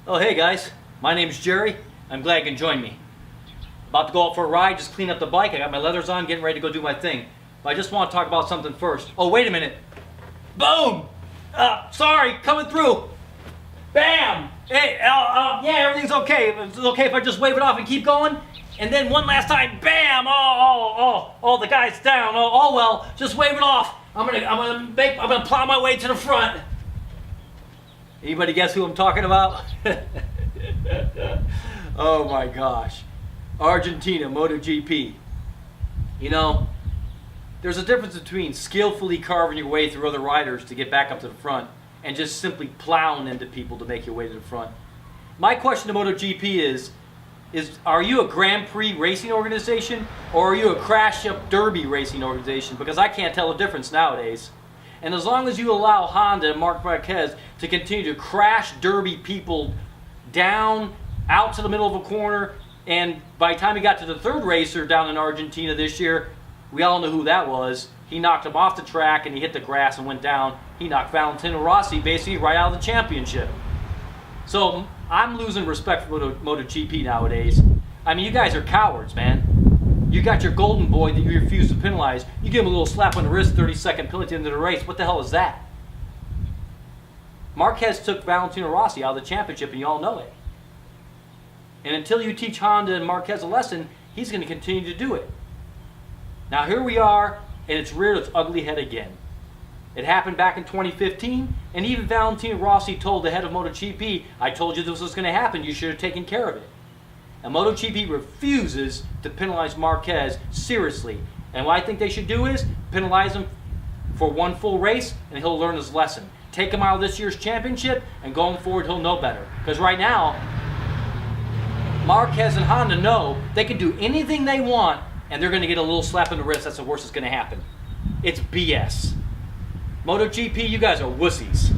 Oh, hey guys, my name's Jerry. I'm glad you can join me. About to go out for a ride, just clean up the bike. I got my leathers on, getting ready to go do my thing. But I just want to talk about something first. Oh, wait a minute. Boom! Sorry, coming through. Bam! Hey, yeah, everything's okay. It's okay if I just wave it off and keep going? And then one last time, bam! Oh, the guy's down. Oh well, just wave it off. I'm gonna plow my way to the front. Anybody guess who I'm talking about? Oh my gosh. Argentina, MotoGP. You know, there's a difference between skillfully carving your way through other riders to get back up to the front and just simply plowing into people to make your way to the front. My question to MotoGP is are you a Grand Prix racing organization or are you a crash-up derby racing organization? Because I can't tell the difference nowadays. And as long as you allow Honda and Marc Marquez to continue to crash derby people down, out to the middle of a corner, and by the time he got to the third racer down in Argentina this year, we all know who that was. He knocked him off the track and he hit the grass and went down. He knocked Valentino Rossi basically right out of the championship. So I'm losing respect for MotoGP nowadays. I mean, you guys are cowards, man. You got your golden boy that you refuse to penalize. You give him a little slap on the wrist, 30-second penalty at the end of the race. What the hell is that? Marquez took Valentino Rossi out of the championship, and you all know it. And until you teach Honda and Marquez a lesson, he's going to continue to do it. Now here we are, and it's reared its ugly head again. It happened back in 2015, and even Valentino Rossi told the head of MotoGP, I told you this was going to happen, you should have taken care of it. And MotoGP refuses to penalize Marquez seriously. And what I think they should do is penalize him for one full race, and he'll learn his lesson. Take him out of this year's championship, and going forward he'll know better. Because right now, Marquez and Honda know they can do anything they want, and they're going to get a little slap in the wrist. That's the worst that's going to happen. It's BS. MotoGP, you guys are wussies.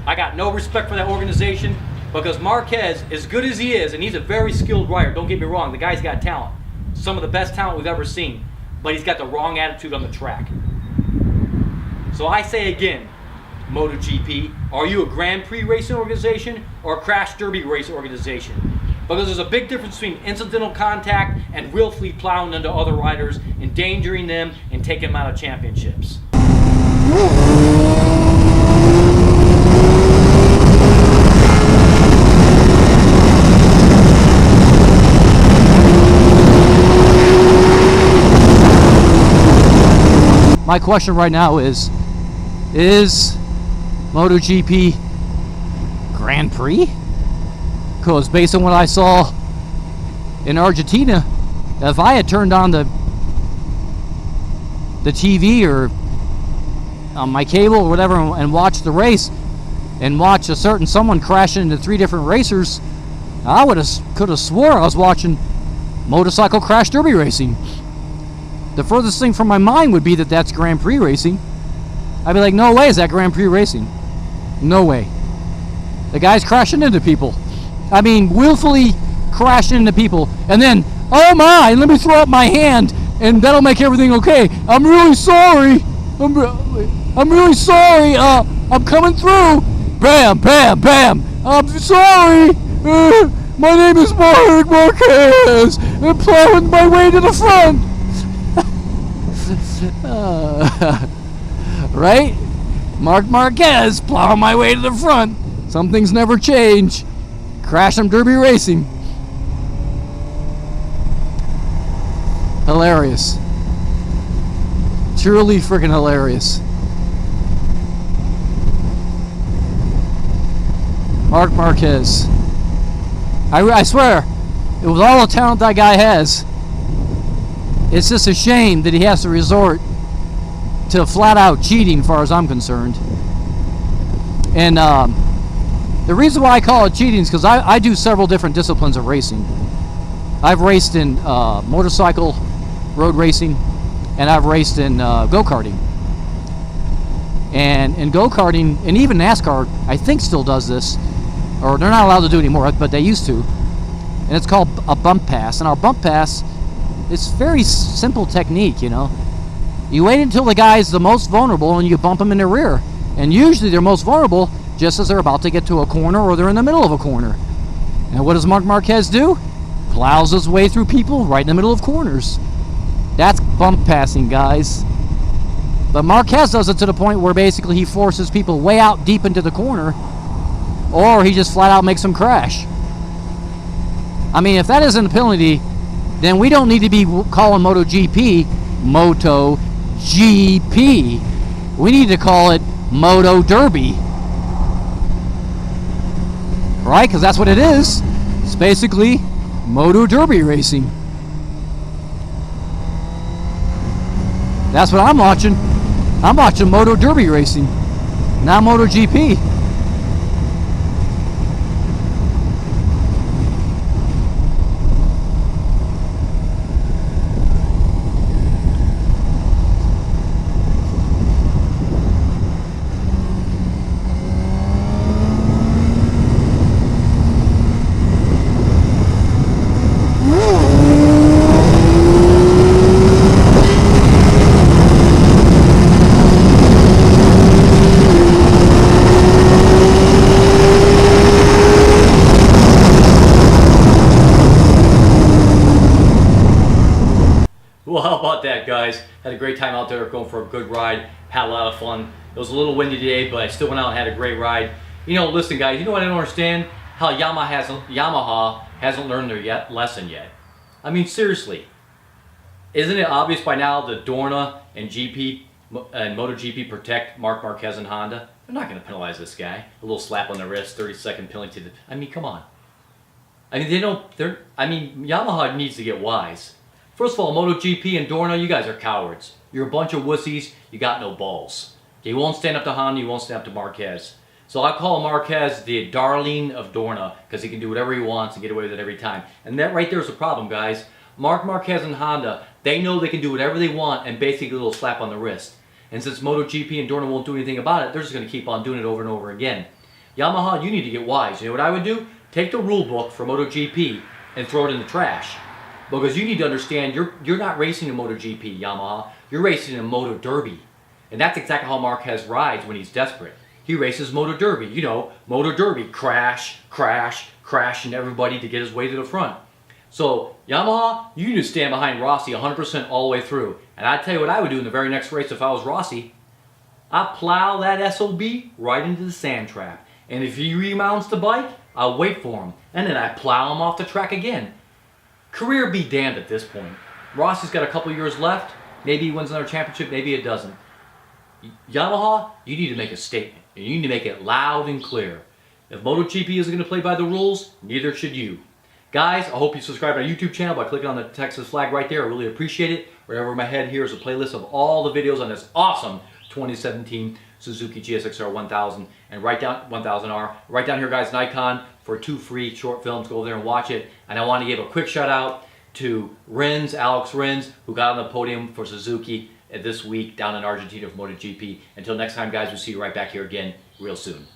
I got no respect for that organization because Marquez, as good as he is, and he's a very skilled rider, don't get me wrong, the guy's got talent. Some of the best talent we've ever seen, but he's got the wrong attitude on the track. So I say again, MotoGP, are you a Grand Prix racing organization or a Crash Derby race organization? Because there's a big difference between incidental contact and willfully plowing into other riders, endangering them, and taking them out of championships. My question right now is MotoGP Grand Prix? Because based on what I saw in Argentina, if I had turned on the TV or on my cable or whatever and watched the race and watched someone crashing into three different racers, I could have swore I was watching motorcycle crash derby racing. The furthest thing from my mind would be that that's Grand Prix racing. I'd be like, no way is that Grand Prix racing. No way. The guy's crashing into people. I mean, willfully crashing into people. And then, oh my, let me throw up my hand and that'll make everything okay. I'm really sorry. I'm really sorry. I'm coming through. Bam, bam, bam. I'm sorry. My name is Marc Marquez. I'm plowing my way to the front. Right? Marc Marquez, plowing my way to the front. Some things never change. Crash them derby racing. Hilarious. Truly freaking hilarious. Marc Marquez. I swear, it was all the talent that guy has. It's just a shame that he has to resort to flat out cheating as far as I'm concerned. And the reason why I call it cheating is because I do several different disciplines of racing. I've raced in motorcycle road racing, and I've raced in go-karting. And in go-karting, and even NASCAR, I think still does this, or they're not allowed to do it anymore, but they used to. And it's called a bump pass. And our bump pass, it's very simple technique, you know. You wait until the guy's the most vulnerable and you bump him in the rear. And usually they're most vulnerable just as they're about to get to a corner or they're in the middle of a corner. And what does Marc Marquez do? Plows his way through people right in the middle of corners. That's bump passing, guys. But Marquez does it to the point where basically he forces people way out deep into the corner, or he just flat out makes them crash. I mean, if that isn't a penalty, then we don't need to be calling MotoGP MotoGP. We need to call it Moto Derby. Right? Because that's what it is. It's basically Moto Derby racing. That's what I'm watching. I'm watching Moto Derby racing, not MotoGP. Well, how about that, guys? Had a great time out there, going for a good ride. Had a lot of fun. It was a little windy today, but I still went out and had a great ride. You know, listen, guys, you know what I don't understand? How Yamaha hasn't learned their lesson yet. I mean, seriously. Isn't it obvious by now that Dorna and MotoGP protect Marc Marquez and Honda? They're not going to penalize this guy. A little slap on the wrist, 30-second penalty. I mean, come on. I mean, Yamaha needs to get wise. First of all, MotoGP and Dorna, you guys are cowards. You're a bunch of wussies. You got no balls. You won't stand up to Honda. You won't stand up to Marquez. So I call Marquez the darling of Dorna because he can do whatever he wants and get away with it every time. And that right there is the problem, guys. Marc Marquez and Honda, they know they can do whatever they want and basically a little slap on the wrist. And since MotoGP and Dorna won't do anything about it, they're just going to keep on doing it over and over again. Yamaha, you need to get wise. You know what I would do? Take the rule book for MotoGP and throw it in the trash. Because you need to understand, you're not racing in MotoGP, Yamaha. You're racing in Moto Derby. And that's exactly how Marquez rides when he's desperate. He races Moto Derby. You know, Moto Derby. Crash, crash, crash, and everybody to get his way to the front. So, Yamaha, you need to stand behind Rossi 100% all the way through. And I'd tell you what I would do in the very next race if I was Rossi. I'd plow that SOB right into the sand trap. And if he remounts the bike, I'll wait for him. And then I'd plow him off the track again. Career be damned at this point. Rossi's got a couple years left. Maybe he wins another championship, maybe it doesn't. Yamaha, you need to make a statement. And you need to make it loud and clear. If MotoGP isn't going to play by the rules, neither should you. Guys, I hope you subscribe to our YouTube channel by clicking on the Texas flag right there. I really appreciate it. Right over my head here is a playlist of all the videos on this awesome 2017 Suzuki GSX-R 1000 and 1000R. Right down here, guys, an icon for 2 free short films. Go over there and watch it. And I want to give a quick shout out to Alex Rins, who got on the podium for Suzuki this week down in Argentina for MotoGP. Until next time, guys, we'll see you right back here again real soon.